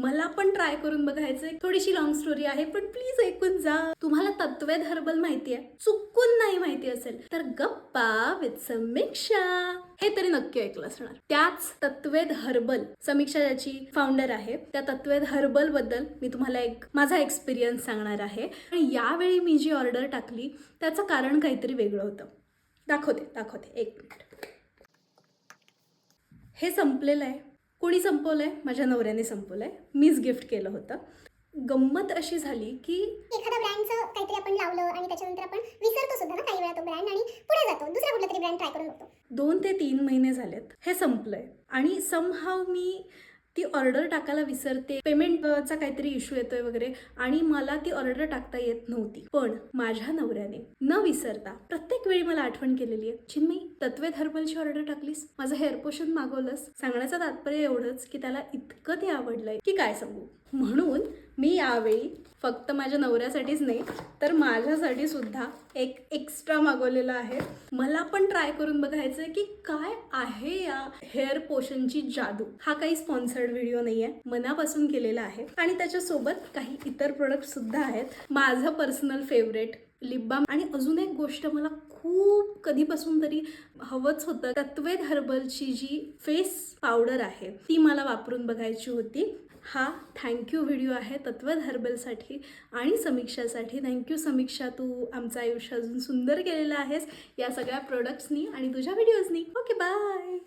मला पण ट्राय करून बघायचंय. थोडीशी लॉंग स्टोरी आहे पण प्लीज ऐकून जा. तुम्हाला तत्वेद हर्बल माहितीये, चुकून नाही माहिती असेल तर गप्पा विथ समीक्षा हे तरी नक्की ऐकलं असणार. त्याच तत्वेद हर्बल, समीक्षा ज्याची फाउंडर आहे, त्या तत्वेद हर्बल बद्दल मी तुम्हाला एक माझा एक्सपिरियन्स सांगणार आहे. आणि यावेळी मी जी ऑर्डर टाकली त्याचं कारण काहीतरी वेगळं होतं. दाखवते एक मिनिट. हे संपलेलं आहे. कोणी संपवलंय? माझ्या नवऱ्याने संपवलंय. मीच गिफ्ट केलं होतं. गंमत अशी झाली की एखाद्या ब्रँडचं काहीतरी आपण लावलं आणि त्याच्यानंतर आपण विसरतो सुद्धा ना काही वेळा तो ब्रँड आणि पुढे जातो, दुसरा कुठला तरी ब्रँड ट्राय करून बघतो. 2 ते 3 महिने झालेत हे संपलंय आणि समहाव मी ती ऑर्डर टाकायला विसरते, पेमेंटचा काहीतरी इश्यू येतोय वगैरे आणि मला ती ऑर्डर टाकता येत नव्हती. पण माझ्या नवऱ्याने न विसरता प्रत्येक वेळी मला आठवण केलेली आहे, चिन्मयी तत्वेद हर्बलची ऑर्डर टाकलीस, माझं हेअर पोशन मागवलंस. सांगण्याचं तात्पर्य एवढंच की त्याला इतकं ते आवडलंय की काय सांगू. म्हणून मी यावेळी फक्त माझ्या नवऱ्यासाठीच नाही तर माझ्यासाठी सुद्धा एक एक्स्ट्रा मागवलेलं आहे. मला पण ट्राय करून बघायचं आहे की काय आहे या हेअर पोशनची जादू. हा काही स्पॉन्सर्ड व्हिडिओ नाही आहे, मनापासून केलेला आहे. आणि त्याच्यासोबत काही इतर प्रोडक्ट सुद्धा आहेत. माझं पर्सनल फेवरेट लिप बाम आणि अजून एक गोष्ट मला खूप कधीपासून तरी हवंच होतं. तत्वेद हर्बलची जी फेस पावडर आहे ती मला वापरून बघायची होती. हा थँक्यू व्हिडिओ आहे तत्वेद हर्बलसाठी आणि समीक्षासाठी. थँक्यू समीक्षा, तू आमचं आयुष्य अजून सुंदर केलेलं आहेस या सगळ्या प्रोडक्ट्सनी आणि तुझ्या व्हिडिओजनी. Okay bye.